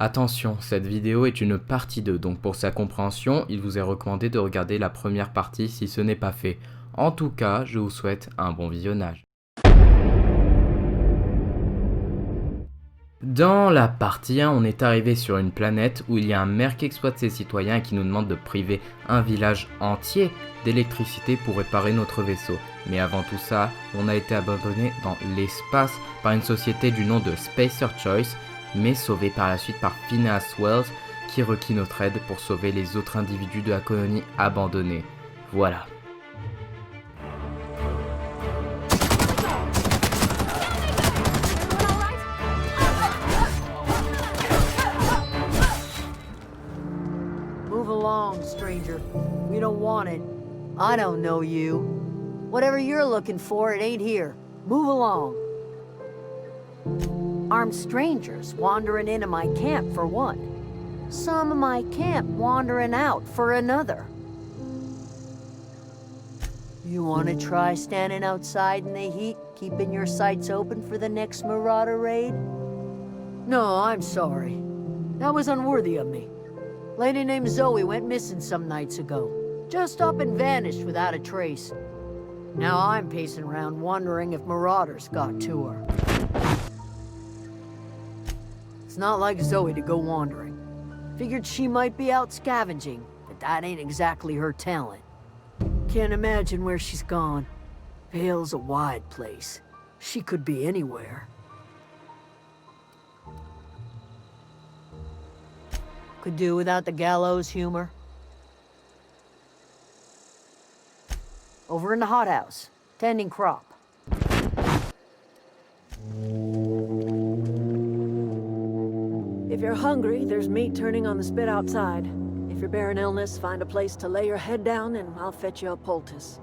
Attention, cette vidéo est une partie 2, donc pour sa compréhension, il vous est recommandé de regarder la première partie si ce n'est pas fait. En tout cas, je vous souhaite un bon visionnage. Dans la partie 1, on est arrivé sur une planète où il y a un maire qui exploite ses citoyens et qui nous demande de priver un village entier d'électricité pour réparer notre vaisseau. Mais avant tout ça, on a été abandonné dans l'espace par une société du nom de Spacer Choice, mais sauvé par la suite par Phineas Wells qui requit notre aide pour sauver les autres individus de la colonie abandonnée. Voilà. Stranger. We don't want it. I don't know you. Whatever you're looking for, it ain't here. Move along. Armed strangers wandering into my camp for one. Some of my camp wandering out for another. You want to try standing outside in the heat, keeping your sights open for the next marauder raid? No, I'm sorry. That was unworthy of me. Lady named Zoe went missing some nights ago. Just up and vanished without a trace. Now I'm pacing around wondering if marauders got to her. It's not like Zoe to go wandering. Figured she might be out scavenging, but that ain't exactly her talent. Can't imagine where she's gone. Vale's a wide place. She could be anywhere. Could do without the gallows humor. Over in the hothouse, tending crop. If you're hungry, there's meat turning on the spit outside. If you're bearing illness, find a place to lay your head down and I'll fetch you a poultice.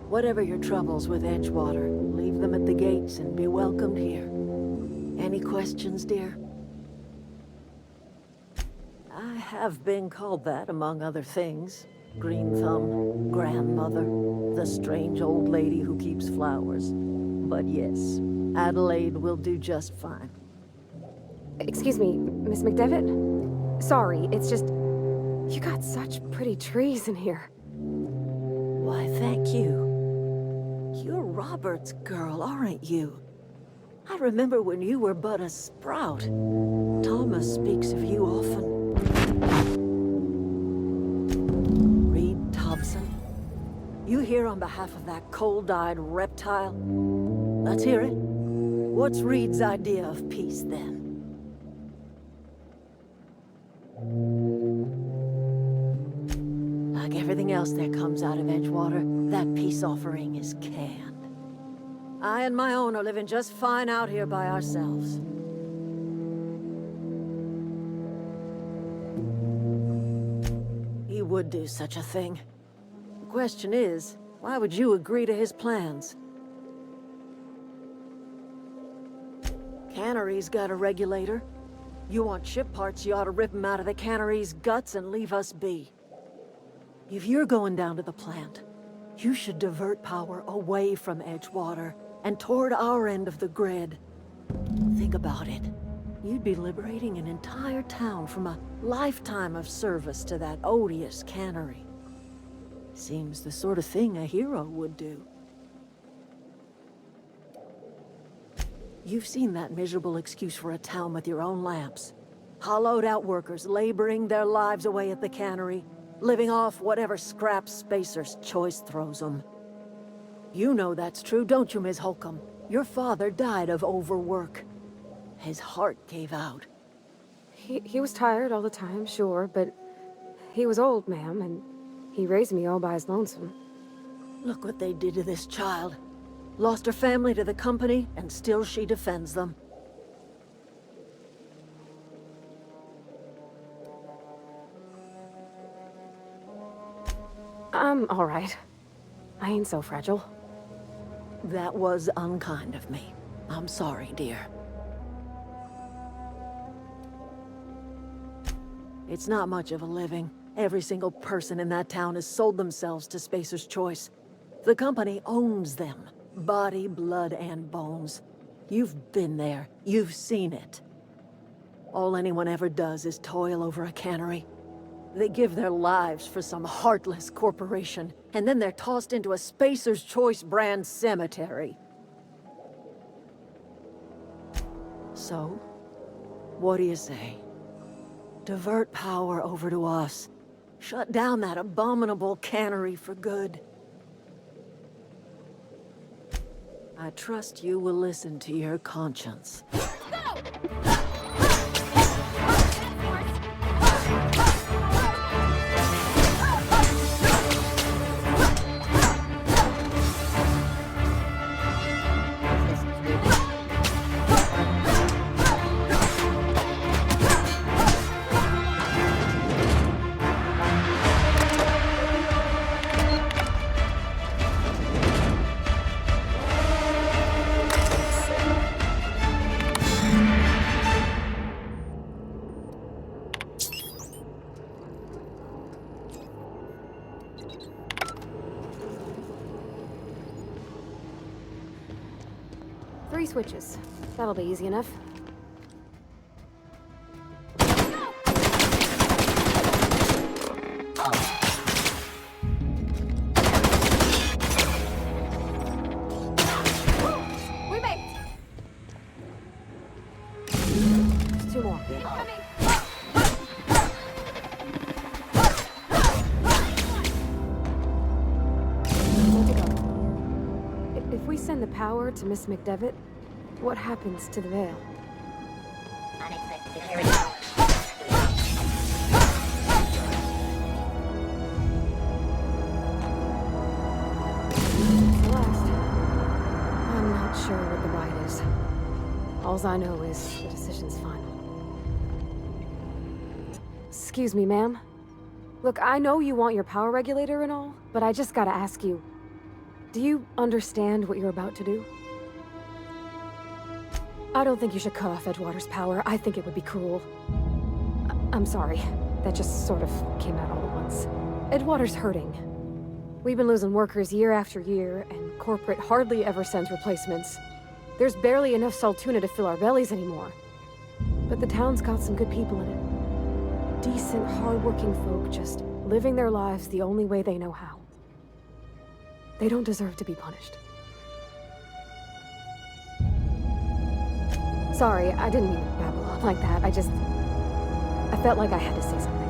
Whatever your troubles with Edgewater, leave them at the gates and be welcomed here. Any questions, dear? I have been called that, among other things. Green Thumb, grandmother, the strange old lady who keeps flowers. But yes, Adelaide will do just fine. Excuse me, Miss McDevitt? Sorry, it's just... You got such pretty trees in here. Why, thank you. You're Robert's girl, aren't you? I remember when you were but a sprout. Thomas speaks of you often. You here on behalf of that cold-eyed reptile? Let's hear it. What's Reed's idea of peace, then? Like everything else that comes out of Edgewater, that peace offering is canned. I and my own are living just fine out here by ourselves. He would do such a thing. The question is, why would you agree to his plans? Cannery's got a regulator. You want ship parts, you ought to rip them out of the cannery's guts and leave us be. If you're going down to the plant, you should divert power away from Edgewater and toward our end of the grid. Think about it. You'd be liberating an entire town from a lifetime of service to that odious cannery. Seems the sort of thing a hero would do. You've seen that miserable excuse for a town with your own lamps. Hollowed-out workers laboring their lives away at the cannery, living off whatever scraps Spacer's Choice throws them. You know that's true, don't you, Ms. Holcomb? Your father died of overwork. His heart gave out. He was tired all the time, sure, but he was old, ma'am, and he raised me all by his lonesome. Look what they did to this child. Lost her family to the company, and still she defends them. I'm all right. I ain't so fragile. That was unkind of me. I'm sorry, dear. It's not much of a living. Every single person in that town has sold themselves to Spacer's Choice. The company owns them. Body, blood, and bones. You've been there. You've seen it. All anyone ever does is toil over a cannery. They give their lives for some heartless corporation, and then they're tossed into a Spacer's Choice brand cemetery. So, what do you say? Divert power over to us. Shut down that abominable cannery for good. I trust you will listen to your conscience. Three switches. That'll be easy enough. We made it! There's two more. If we send the power to Miss McDevitt, what happens to the veil? Unexpected security. Celeste, I'm not sure what the right is. Alls I know is the decision's final. Excuse me, ma'am. Look, I know you want your power regulator and all, but I just gotta ask you, do you understand what you're about to do? I don't think you should cut off Edgewater's power. I think it would be cruel. I'm sorry. That just sort of came out all at once. Edgewater's hurting. We've been losing workers year after year, and corporate hardly ever sends replacements. There's barely enough Saltuna to fill our bellies anymore. But the town's got some good people in it. Decent, hard-working folk just living their lives the only way they know how. They don't deserve to be punished. Sorry, I didn't mean to babble on like that. I felt like I had to say something.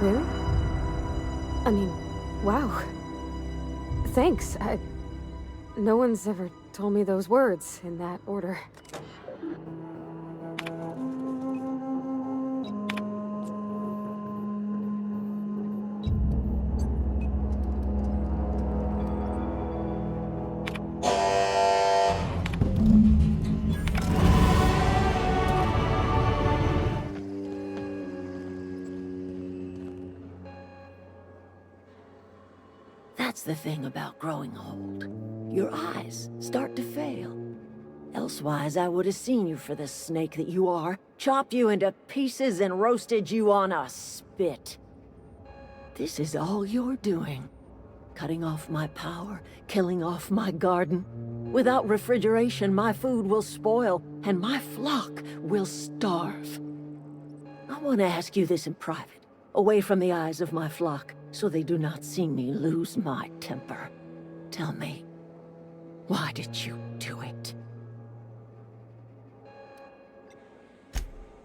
Really? I mean, wow. Thanks. No one's ever told me those words in that order. That's the thing about growing old. Your eyes start to fail. Elsewise, I would have seen you for the snake that you are, chopped you into pieces and roasted you on a spit. This is all you're doing. Cutting off my power, killing off my garden. Without refrigeration, my food will spoil, and my flock will starve. I want to ask you this in private, away from the eyes of my flock, so they do not see me lose my temper. Tell me, why did you do it?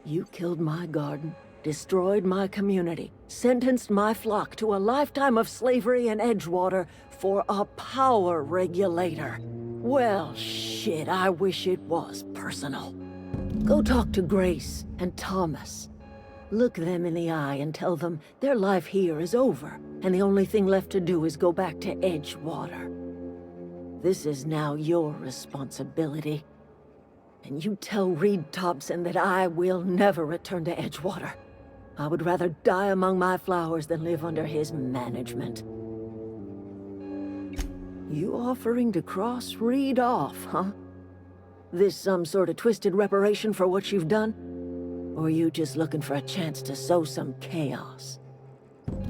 You killed my garden, destroyed my community, sentenced my flock to a lifetime of slavery in Edgewater for a power regulator. Well, shit, I wish it was personal. Go talk to Grace and Thomas. Look them in the eye and tell them their life here is over, and the only thing left to do is go back to Edgewater. This is now your responsibility. And you tell Reed Thompson that I will never return to Edgewater. I would rather die among my flowers than live under his management. You offering to cross Reed off, huh? This some sort of twisted reparation for what you've done? Or you just looking for a chance to sow some chaos?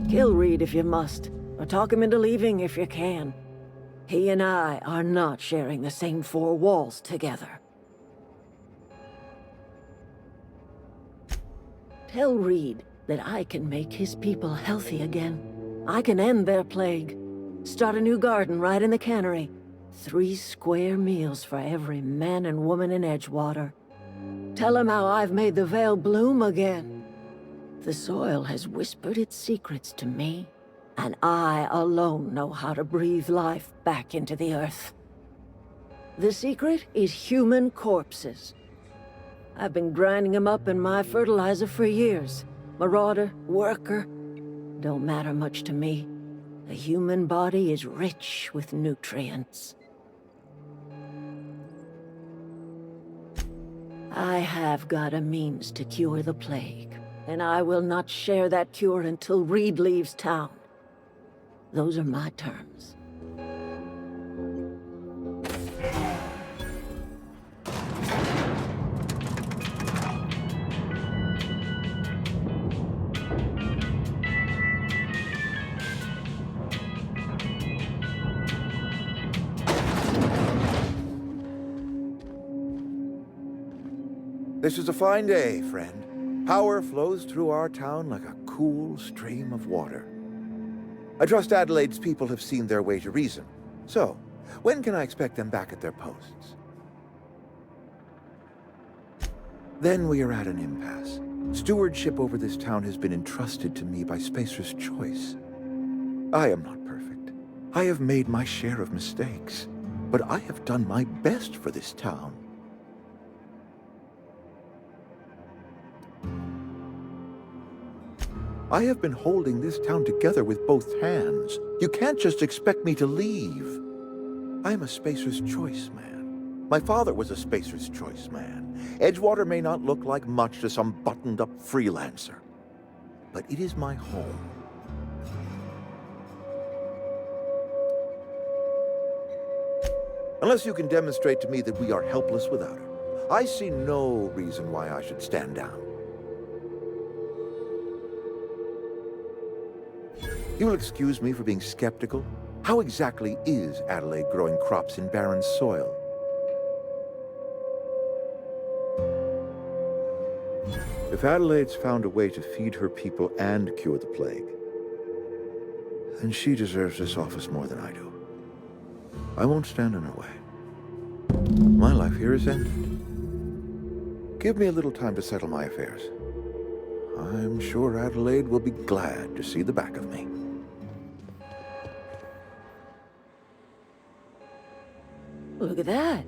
Kill Reed if you must, or talk him into leaving if you can. He and I are not sharing the same four walls together. Tell Reed that I can make his people healthy again. I can end their plague. Start a new garden right in the cannery. 3 square meals for every man and woman in Edgewater. Tell him how I've made the Vale bloom again. The soil has whispered its secrets to me, and I alone know how to breathe life back into the earth. The secret is human corpses. I've been grinding them up in my fertilizer for years. Marauder, worker, don't matter much to me. The human body is rich with nutrients. I have got a means to cure the plague, and I will not share that cure until Reed leaves town. Those are my terms. This is a fine day, friend. Power flows through our town like a cool stream of water. I trust Adelaide's people have seen their way to reason. So, when can I expect them back at their posts? Then we are at an impasse. Stewardship over this town has been entrusted to me by Spacer's choice. I am not perfect. I have made my share of mistakes. But I have done my best for this town. I have been holding this town together with both hands. You can't just expect me to leave. I am a Spacer's Choice man. My father was a Spacer's Choice man. Edgewater may not look like much to some buttoned-up freelancer, but it is my home. Unless you can demonstrate to me that we are helpless without her, I see no reason why I should stand down. You will excuse me for being skeptical. How exactly is Adelaide growing crops in barren soil? If Adelaide's found a way to feed her people and cure the plague, then she deserves this office more than I do. I won't stand in her way. My life here is ended. Give me a little time to settle my affairs. I'm sure Adelaide will be glad to see the back of me. Look at that.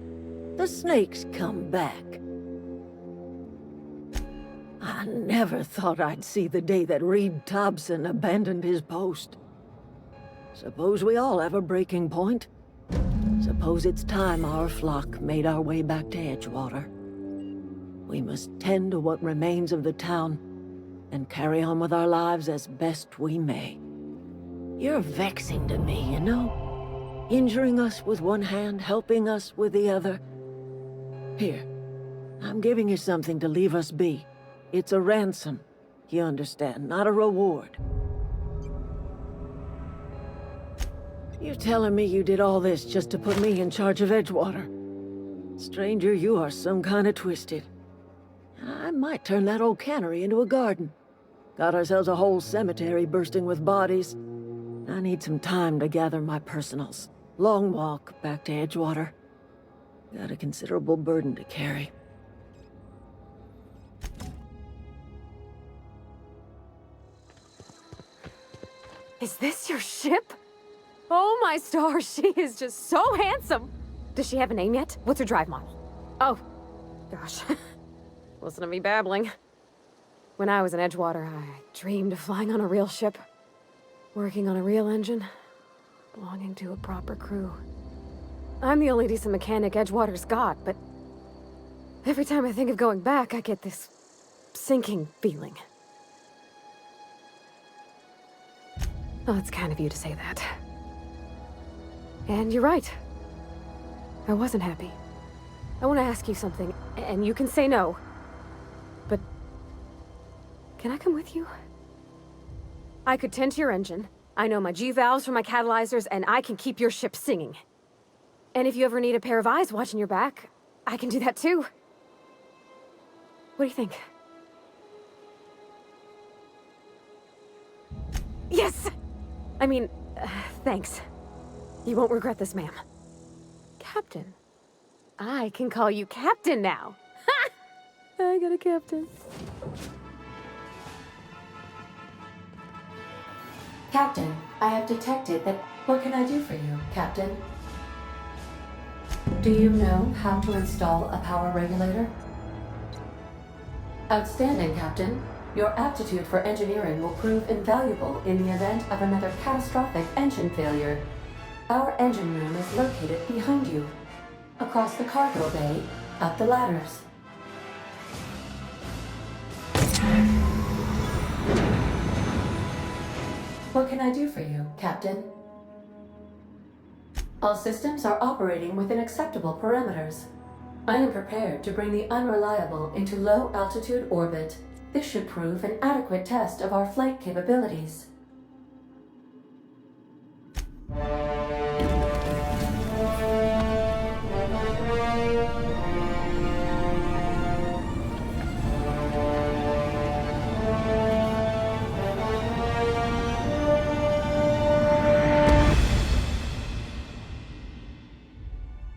The snake's come back. I never thought I'd see the day that Reed Thompson abandoned his post. Suppose we all have a breaking point. Suppose it's time our flock made our way back to Edgewater. We must tend to what remains of the town and carry on with our lives as best we may. You're vexing to me, you know? Injuring us with one hand, helping us with the other. Here, I'm giving you something to leave us be. It's a ransom, you understand, not a reward. You're telling me you did all this just to put me in charge of Edgewater? Stranger, you are some kind of twisted. I might turn that old cannery into a garden. Got ourselves a whole cemetery bursting with bodies. I need some time to gather my personals. Long walk back to Edgewater. Got a considerable burden to carry. Is this your ship? Oh my stars, she is just so handsome! Does she have a name yet? What's her drive model? Oh, gosh. Listen to me babbling. When I was in Edgewater, I dreamed of flying on a real ship. Working on a real engine. Belonging to a proper crew. I'm the only decent mechanic Edgewater's got, but every time I think of going back, I get this sinking feeling. Oh, it's kind of you to say that. And you're right. I wasn't happy. I want to ask you something, and you can say no. But can I come with you? I could tend to your engine. I know my G-valves for my catalyzers, and I can keep your ship singing. And if you ever need a pair of eyes watching your back, I can do that too. What do you think? Yes! I mean, thanks. You won't regret this, ma'am. Captain. I can call you Captain now. Ha! I got a captain. Captain, I have detected that... What can I do for you, Captain? Do you know how to install a power regulator? Outstanding, Captain. Your aptitude for engineering will prove invaluable in the event of another catastrophic engine failure. Our engine room is located behind you, across the cargo bay, up the ladders. What can I do for you, Captain? All systems are operating within acceptable parameters. I am prepared to bring the unreliable into low-altitude orbit. This should prove an adequate test of our flight capabilities.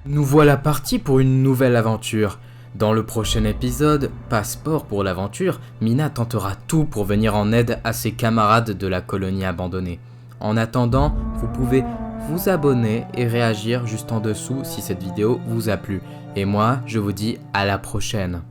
Nous voilà partis pour une nouvelle aventure. Dans le prochain épisode, Passeport pour l'aventure, Mina tentera tout pour venir en aide à ses camarades de la colonie abandonnée. En attendant, vous pouvez vous abonner et réagir juste en dessous si cette vidéo vous a plu. Et moi, je vous dis à la prochaine.